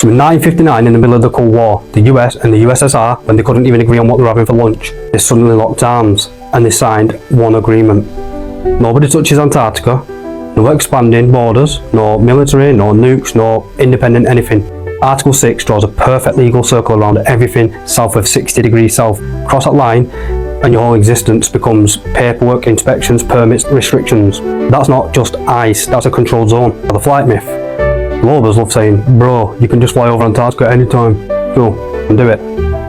So in 1959, in the middle of the Cold War, the US and the USSR, when they couldn't even agree on what they were having for lunch, they suddenly locked arms and they signed one agreement. Nobody touches Antarctica, no expanding borders, no military, no nukes, no independent anything. Article 6 draws a perfect legal circle around everything south of 60 degrees south. Cross that line and your whole existence becomes paperwork, inspections, permits, restrictions. That's not just ice, that's a controlled zone. The flight myth. Globers love saying, bro, you can just fly over Antarctica anytime. Go and do it.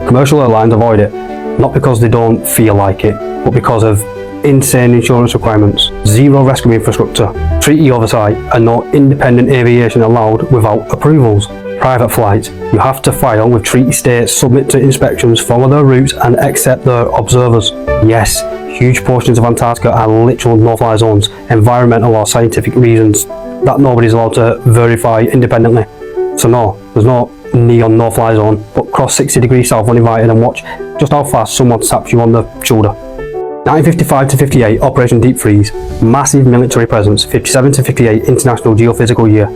Commercial airlines avoid it, not because they don't feel like it, but because of insane insurance requirements, zero rescue infrastructure, treaty oversight, and no independent aviation allowed without approvals. Private flights, you have to file with treaty states, submit to inspections, follow their routes, and accept their observers. Yes, huge portions of Antarctica are literal no-fly zones, environmental or scientific reasons that nobody's allowed to verify independently. So no, there's no neon no-fly zone, but cross 60 degrees south when invited and watch just how fast someone taps you on the shoulder. 1955 to 58, Operation Deep Freeze, massive military presence. 57 to 58, International Geophysical Year.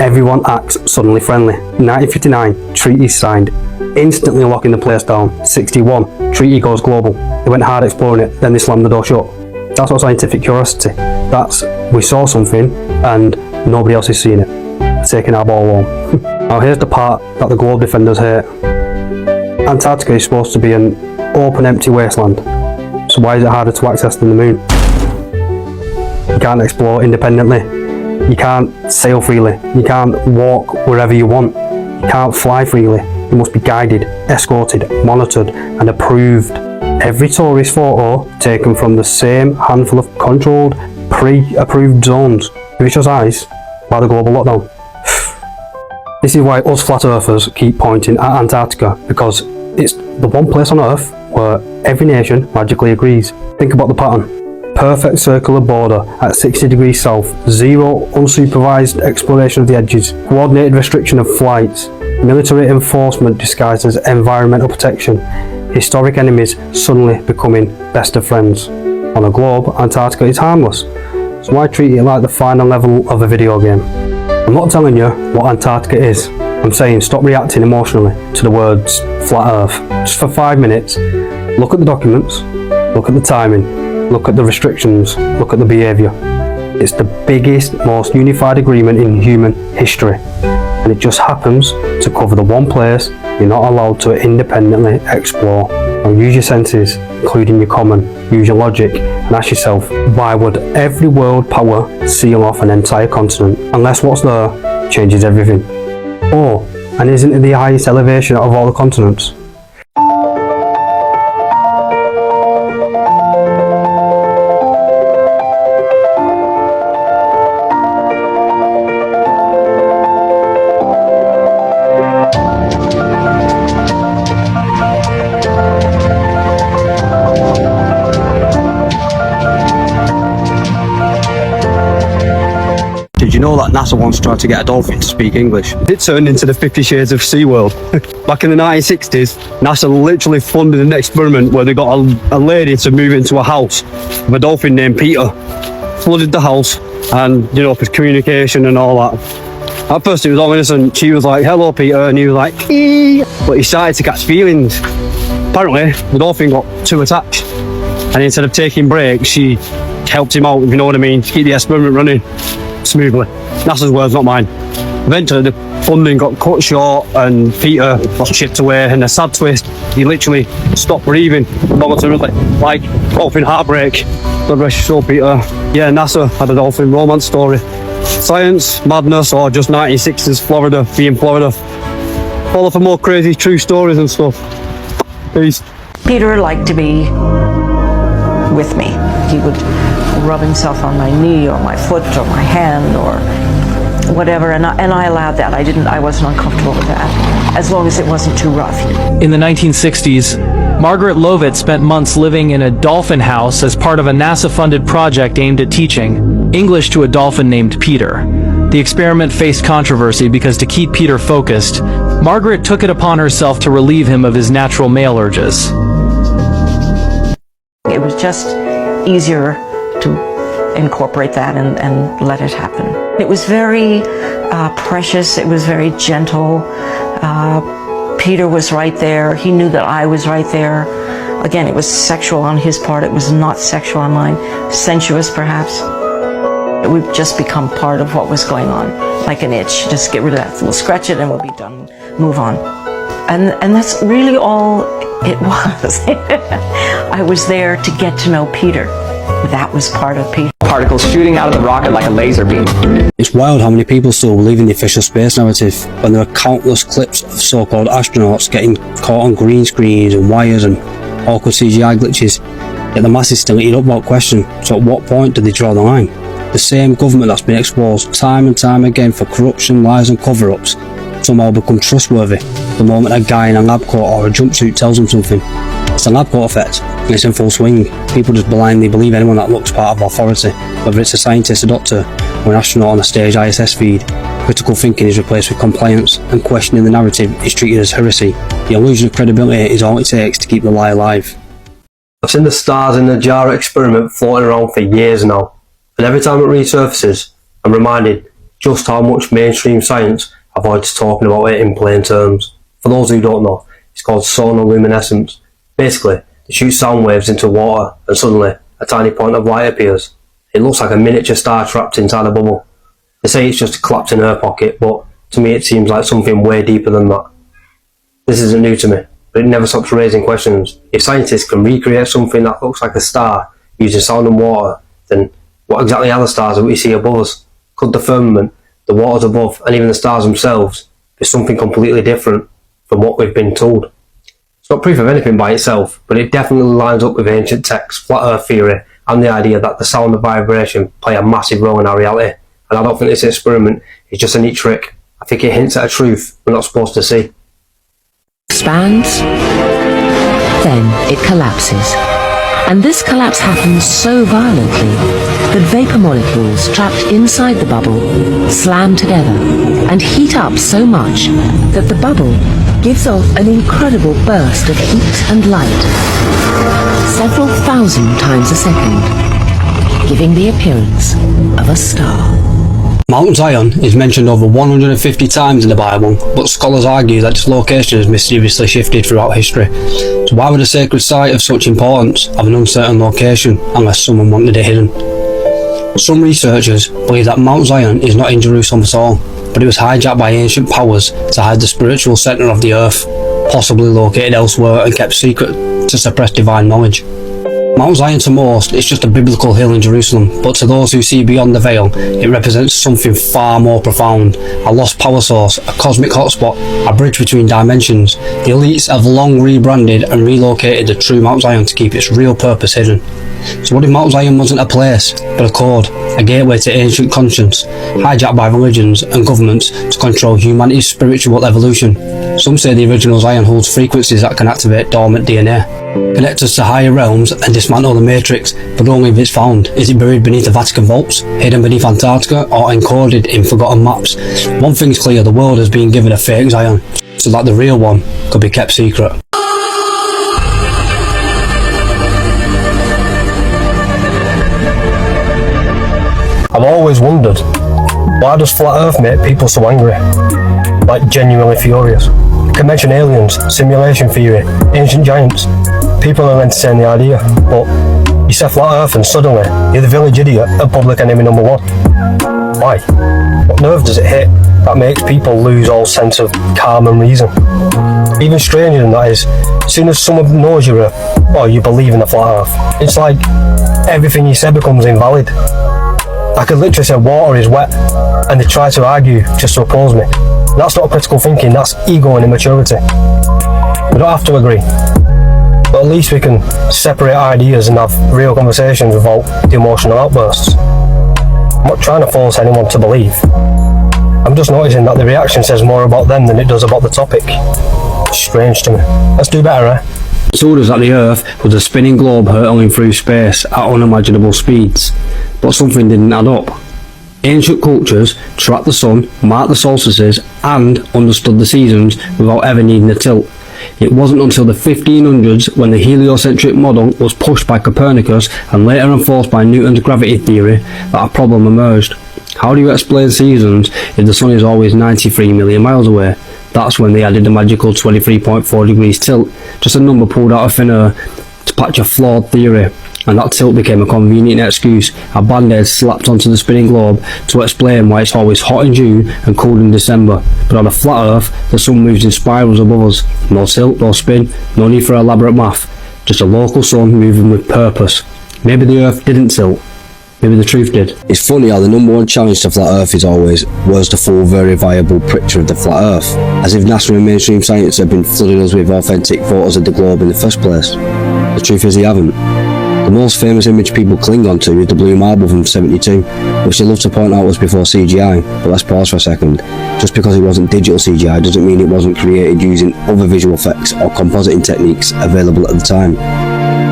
Everyone acts suddenly friendly. 1959, treaty signed, instantly locking the place down. 61, treaty goes global. They went hard exploring it, then they slammed the door shut. That's not scientific curiosity. That's, we saw something and nobody else is seeing it. Taking our ball home. Now here's the part that the globe defenders hate. Antarctica is supposed to be an open, empty wasteland. So why is it harder to access than the moon? You can't explore independently. You can't sail freely. You can't walk wherever you want. You can't fly freely. You must be guided, escorted, monitored, and approved. Every tourist photo taken from the same handful of controlled, pre-approved zones. If it's just ice, why the global lockdown? This is why us flat earthers keep pointing at Antarctica, because it's the one place on Earth where every nation magically agrees. Think about the pattern. Perfect circular border at 60 degrees south, zero unsupervised exploration of the edges, coordinated restriction of flights, military enforcement disguised as environmental protection, historic enemies suddenly becoming best of friends. On a globe, Antarctica is harmless, so why treat it like the final level of a video game? I'm not telling you what Antarctica is. I'm saying stop reacting emotionally to the words flat earth. Just for 5 minutes, look at the documents, look at the timing, look at the restrictions, look at the behaviour. It's the biggest, most unified agreement in human history, and it just happens to cover the one place you're not allowed to independently explore. Now use your senses, including your common, use your logic, and ask yourself, why would every world power seal off an entire continent unless what's there changes everything? Oh, and isn't it the highest elevation of all the continents? Did you know that NASA once tried to get a dolphin to speak English? It turned into the 50 Shades of SeaWorld. Back in the 1960s, NASA literally funded an experiment where they got a lady to move into a house with a dolphin named Peter. Flooded the house and, you know, for communication and all that. At first it was all innocent. She was like, hello Peter, and he was like, ee. But he started to catch feelings. Apparently, the dolphin got too attached. And instead of taking breaks, she helped him out, if you know what I mean, to keep the experiment running smoothly. NASA's words, not mine. Eventually the funding got cut short and Peter got shipped away, and a sad twist, he literally stopped breathing momentarily, like dolphin heartbreak. God rest your soul, Peter. Yeah, NASA had a dolphin romance story. Science, madness, or just 1960s Florida being Florida. Follow for more crazy true stories and stuff. Peace. Peter liked to be with me. He would rub himself on my knee or my foot or my hand or whatever, and I allowed that. I wasn't uncomfortable with that, as long as it wasn't too rough. In the 1960s, Margaret Lovett spent months living in a dolphin house as part of a NASA-funded project aimed at teaching English to a dolphin named Peter. The experiment faced controversy because to keep Peter focused, Margaret took it upon herself to relieve him of his natural male urges. It was just easier to incorporate that and let it happen. It was very precious. It was very gentle. Peter was right there. He knew that I was right there. Again, it was sexual on his part. It was not sexual on mine. Sensuous, perhaps. We've just become part of what was going on, like an itch. Just get rid of that. We'll scratch it and we'll be done. Move on. And that's really all it was. I was there to get to know Peter. That was part of Peter. Particles shooting out of the rocket like a laser beam. It's wild how many people still believe in the official space narrative when there are countless clips of so-called astronauts getting caught on green screens and wires and awkward CGI glitches, yet the masses still eat up without question. So at what point do they draw the line? The same government that's been exposed time and time again for corruption, lies and cover-ups somehow become trustworthy the moment a guy in a lab coat or a jumpsuit tells them something. It's the lab coat effect, and it's in full swing. People just blindly believe anyone that looks part of authority, whether it's a scientist, a doctor, or an astronaut on a stage ISS feed. Critical thinking is replaced with compliance, and questioning the narrative is treated as heresy. The illusion of credibility is all it takes to keep the lie alive. I've seen the stars in the jar experiment floating around for years now, and every time it resurfaces, I'm reminded just how much mainstream science avoids talking about it in plain terms. For those who don't know, it's called sonoluminescence. Basically, they shoot sound waves into water and suddenly a tiny point of light appears. It looks like a miniature star trapped inside a bubble. They say it's just a collapsed in air pocket, but to me it seems like something way deeper than that. This isn't new to me, but it never stops raising questions. If scientists can recreate something that looks like a star using sound and water, then what exactly are the stars that we see above us? Could the firmament, the waters above, and even the stars themselves be something completely different from what we've been told? It's not proof of anything by itself, but it definitely lines up with ancient texts, flat earth theory, and the idea that the sound and vibration play a massive role in our reality. And I don't think this experiment is just a neat trick. I think it hints at a truth we're not supposed to see. Expands, then it collapses. And this collapse happens so violently that vapor molecules trapped inside the bubble slam together and heat up so much that the bubble gives off an incredible burst of heat and light, several thousand times a second, giving the appearance of a star. Mount Zion is mentioned over 150 times in the Bible, but scholars argue that its location has mysteriously shifted throughout history. So why would a sacred site of such importance have an uncertain location unless someone wanted it hidden? Some researchers believe that Mount Zion is not in Jerusalem at all, but it was hijacked by ancient powers to hide the spiritual centre of the earth, possibly located elsewhere and kept secret to suppress divine knowledge. Mount Zion to most is just a biblical hill in Jerusalem, but to those who see beyond the veil, it represents something far more profound, a lost power source, a cosmic hotspot, a bridge between dimensions. The elites have long rebranded and relocated the true Mount Zion to keep its real purpose hidden. So what if Mount Zion wasn't a place, but a code, a gateway to ancient conscience, hijacked by religions and governments to control humanity's spiritual evolution? Some say the original Zion holds frequencies that can activate dormant DNA, connect us to higher realms and dismantle the Matrix, but only if it's found. Is it buried beneath the Vatican vaults, hidden beneath Antarctica, or encoded in forgotten maps? One thing's clear, the world has been given a fake Zion, so that the real one could be kept secret. I've always wondered, why does flat earth make people so angry? Like genuinely furious. You can mention aliens, simulation theory, ancient giants. People will entertain the idea, but you say flat earth and suddenly you're the village idiot and public enemy number one. Why? What nerve does it hit that makes people lose all sense of calm and reason? Even stranger than that is, as soon as someone knows you believe in the flat earth, it's like everything you said becomes invalid. I could literally say water is wet and they try to argue just to oppose me. That's not critical thinking, that's ego and immaturity. We don't have to agree, but at least we can separate ideas and have real conversations without the emotional outbursts. I'm not trying to force anyone to believe. I'm just noticing that the reaction says more about them than it does about the topic. It's strange to me. Let's do better, eh? Told us that the Earth was a spinning globe hurtling through space at unimaginable speeds, but something didn't add up. Ancient cultures tracked the sun, marked the solstices, and understood the seasons without ever needing a tilt. It wasn't until the 1500s when the heliocentric model was pushed by Copernicus and later enforced by Newton's gravity theory that a problem emerged. How do you explain seasons if the sun is always 93 million miles away? That's when they added the magical 23.4 degrees tilt, just a number pulled out of thin air to patch a flawed theory. And that tilt became a convenient excuse, a band-aid slapped onto the spinning globe to explain why it's always hot in June and cold in December. But on a flat Earth, the sun moves in spirals above us. No tilt, no spin, no need for elaborate math. Just a local sun moving with purpose. Maybe the Earth didn't tilt. Maybe the truth did. It's funny how the number one challenge to flat Earth is always, where's the full verifiable picture of the flat Earth? As if NASA and mainstream science have been flooding us with authentic photos of the globe in the first place. The truth is they haven't. The most famous image people cling on to is the blue marble from '72, which they love to point out was before CGI, but let's pause for a second. Just because it wasn't digital CGI doesn't mean it wasn't created using other visual effects or compositing techniques available at the time.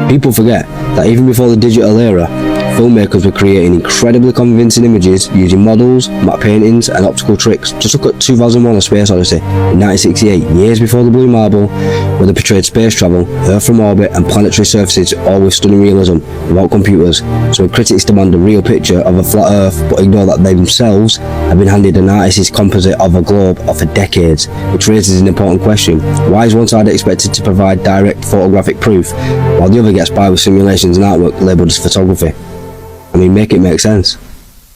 People forget that even before the digital era, filmmakers were creating incredibly convincing images using models, matte paintings and optical tricks. Just look at 2001: A Space Odyssey in 1968, years before the blue marble, where they portrayed space travel, Earth from orbit and planetary surfaces, all with stunning realism, without computers. So when critics demand a real picture of a flat Earth but ignore that they themselves have been handed an artist's composite of a globe for decades, which raises an important question. Why is one side expected to provide direct photographic proof, while the other gets by with simulations and artwork labelled as photography? I mean, make it make sense.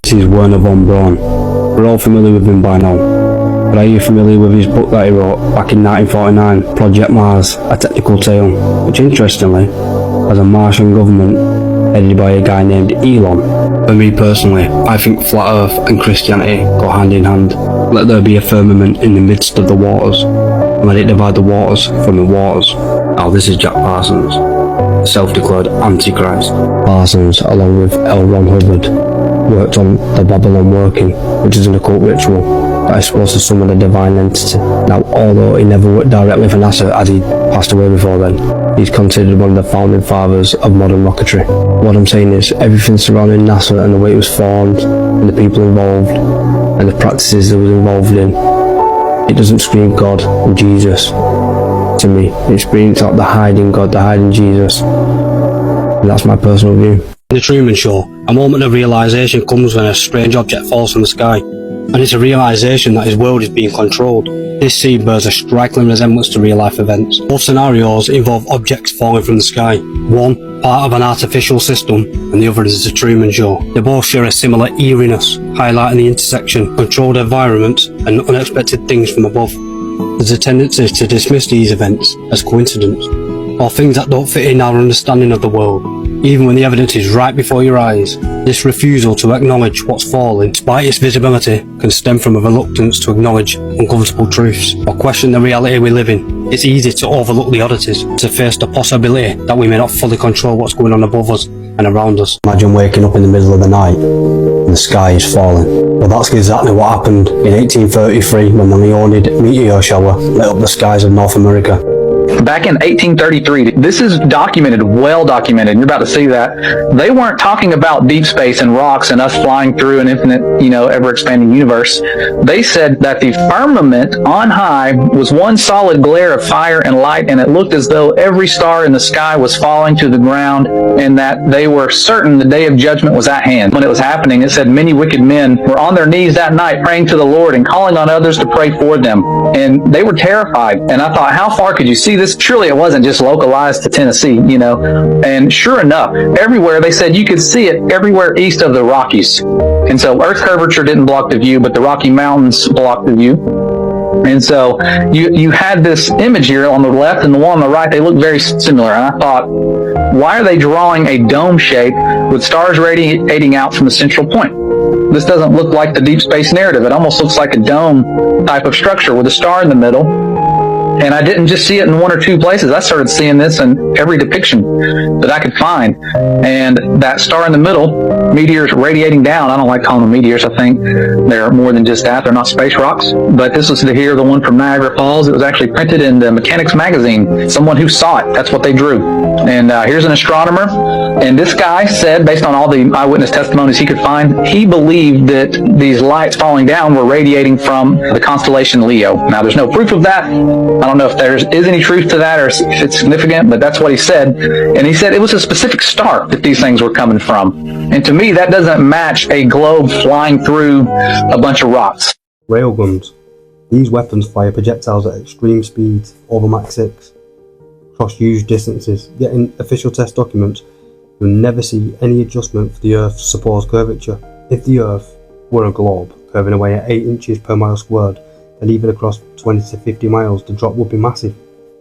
This is Werner von Braun. We're all familiar with him by now. But are you familiar with his book that he wrote back in 1949, Project Mars, A Technical Tale, which interestingly has a Martian government headed by a guy named Elon? For me personally, I think flat Earth and Christianity go hand in hand. Let there be a firmament in the midst of the waters, and let it divide the waters from the waters. Now this is Jack Parsons, self-declared Antichrist. Parsons, along with L. Ron Hubbard, worked on the Babylon Working, which is an occult ritual that is supposed to summon a divine entity. Now, although he never worked directly for NASA as he passed away before then, he's considered one of the founding fathers of modern rocketry. What I'm saying is, everything surrounding NASA and the way it was formed, and the people involved, and the practices it was involved in, it doesn't scream God and Jesus to me. It screams out the hiding God, the hiding Jesus. And that's my personal view. In The Truman Show, a moment of realisation comes when a strange object falls from the sky, and it's a realisation that his world is being controlled. This scene bears a striking resemblance to real-life events. Both scenarios involve objects falling from the sky. One, part of an artificial system, and the other is The Truman Show. They both share a similar eeriness, highlighting the intersection, controlled environments, and unexpected things from above. There's a tendency to dismiss these events as coincidence, or things that don't fit in our understanding of the world, even when the evidence is right before your eyes. This refusal to acknowledge what's falling, despite its visibility, can stem from a reluctance to acknowledge uncomfortable truths, or question the reality we live in. It's easy to overlook the oddities, to face the possibility that we may not fully control what's going on above us and around us. Imagine waking up in the middle of the night and the sky is falling. Well, that's exactly what happened in 1833 when the Leonid meteor shower lit up the skies of North America. Back in 1833, this is documented, well documented, and you're about to see that. They weren't talking about deep space and rocks and us flying through an infinite, ever-expanding universe. They said that the firmament on high was one solid glare of fire and light, and it looked as though every star in the sky was falling to the ground, and that they were certain the day of judgment was at hand. When it was happening, it said many wicked men were on their knees that night praying to the Lord and calling on others to pray for them. And they were terrified. And I thought, how far could you see this? Surely it wasn't just localized to Tennessee, And sure enough, everywhere, they said you could see it everywhere east of the Rockies. And so Earth curvature didn't block the view, but the Rocky Mountains blocked the view. And so you had this image here on the left and the one on the right, they look very similar. And I thought, why are they drawing a dome shape with stars radiating out from the central point? This doesn't look like the deep space narrative. It almost looks like a dome type of structure with a star in the middle. And I didn't just see it in one or two places. I started seeing this in every depiction that I could find. And that star in the middle meteors radiating down. I don't like calling them meteors. I think they're more than just that. They're not space rocks. But this was here, the one from Niagara Falls. It was actually printed in the Mechanics magazine. Someone who saw it, that's what they drew. And here's an astronomer. And this guy said, based on all the eyewitness testimonies he could find, he believed that these lights falling down were radiating from the constellation Leo. Now, there's no proof of that. I don't know if there is any truth to that or if it's significant, but that's what he said. And he said it was a specific star that these things were coming from. And to me, that doesn't match a globe flying through a bunch of rocks. Railguns. These weapons fire projectiles at extreme speeds, over Mach 6, across huge distances, yet in official test documents, you'll never see any adjustment for the Earth's supposed curvature. If the Earth were a globe, curving away at 8 inches per mile squared, then even across 20 to 50 miles, the drop would be massive,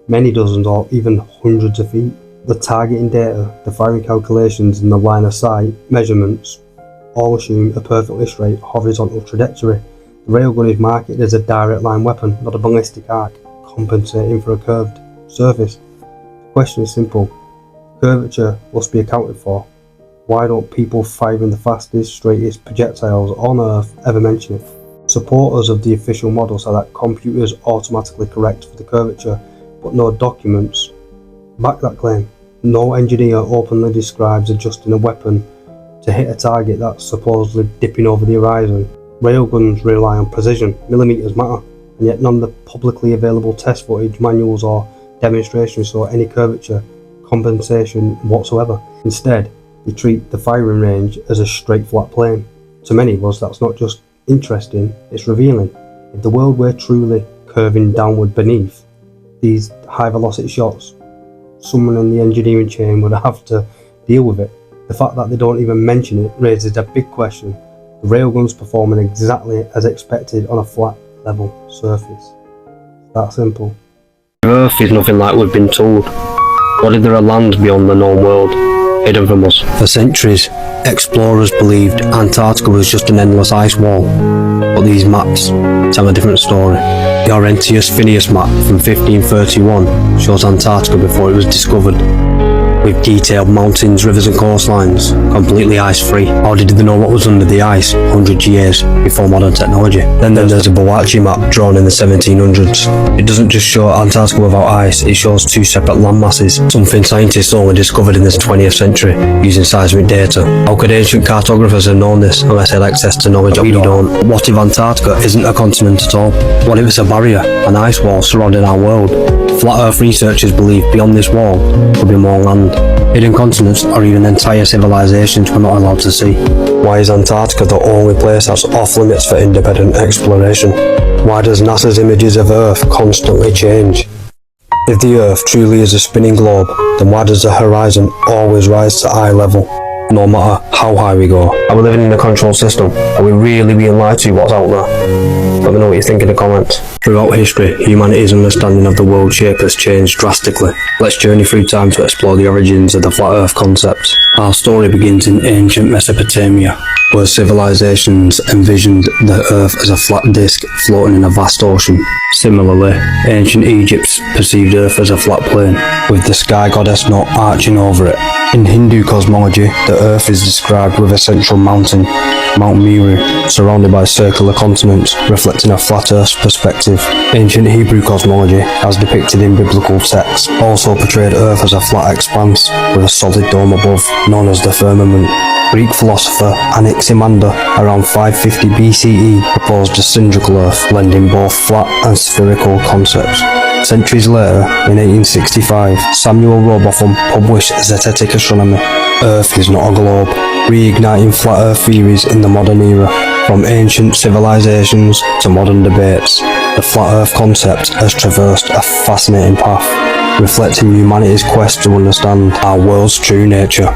many dozens or even hundreds of feet. The targeting data, the firing calculations and the line of sight measurements all assume a perfectly straight horizontal trajectory. The railgun is marketed as a direct line weapon, not a ballistic arc, compensating for a curved surface. The question is simple. Curvature must be accounted for. Why don't people firing the fastest, straightest projectiles on Earth ever mention it? Supporters of the official model say that computers automatically correct for the curvature, but no documents back that claim. No engineer openly describes adjusting a weapon to hit a target that's supposedly dipping over the horizon. Railguns rely on precision, millimeters matter, and yet none of the publicly available test footage, manuals or demonstrations saw any curvature compensation whatsoever. Instead, they treat the firing range as a straight flat plane. To many of us, that's not just interesting, it's revealing. If the world were truly curving downward beneath these high velocity shots, someone in the engineering chain would have to deal with it. The fact that they don't even mention it raises a big question. The railgun's performing exactly as expected on a flat, level surface. That simple. Earth is nothing like we've been told. What if there are lands beyond the known world, hidden from us? For centuries, explorers believed Antarctica was just an endless ice wall, but these maps tell a different story. The Laurentius Phineas map from 1531 shows Antarctica before it was discovered, with detailed mountains, rivers and coastlines, completely ice-free. How did they know what was under the ice 100 years before modern technology? Then there's a Boachi map drawn in the 1700s. It doesn't just show Antarctica without ice, it shows two separate land masses, something scientists only discovered in the 20th century using seismic data. How could ancient cartographers have known this unless they had access to knowledge we don't? What if Antarctica isn't a continent at all? What if it's a barrier, an ice wall surrounding our world? Flat Earth researchers believe beyond this wall could be more land, hidden continents or even entire civilizations we're not allowed to see. Why is Antarctica the only place that's off limits for independent exploration? Why does NASA's images of Earth constantly change? If the Earth truly is a spinning globe, then why does the horizon always rise to eye level, no matter how high we go? Are we living in a controlled system? Are we really being lied to what's out there? Let me know what you think in the comments. Throughout history, humanity's understanding of the world shape has changed drastically. Let's journey through time to explore the origins of the flat Earth concept. Our story begins in ancient Mesopotamia, where civilizations envisioned the Earth as a flat disk floating in a vast ocean. Similarly, ancient Egypt perceived Earth as a flat plane, with the sky goddess not arching over it. In Hindu cosmology, the Earth is described with a central mountain, Mount Meru, surrounded by circular continents, reflecting a flat Earth perspective. Ancient Hebrew cosmology, as depicted in biblical texts, also portrayed Earth as a flat expanse, with a solid dome above, known as the firmament. Greek philosopher Anaximander, around 550 BCE, proposed a cylindrical Earth, blending both flat and spherical concepts. Centuries later, in 1865, Samuel Rowbotham published Zetetic Astronomy, Earth is not a globe, reigniting flat Earth theories in the modern era. From ancient civilizations to modern debates, the flat Earth concept has traversed a fascinating path, reflecting humanity's quest to understand our world's true nature.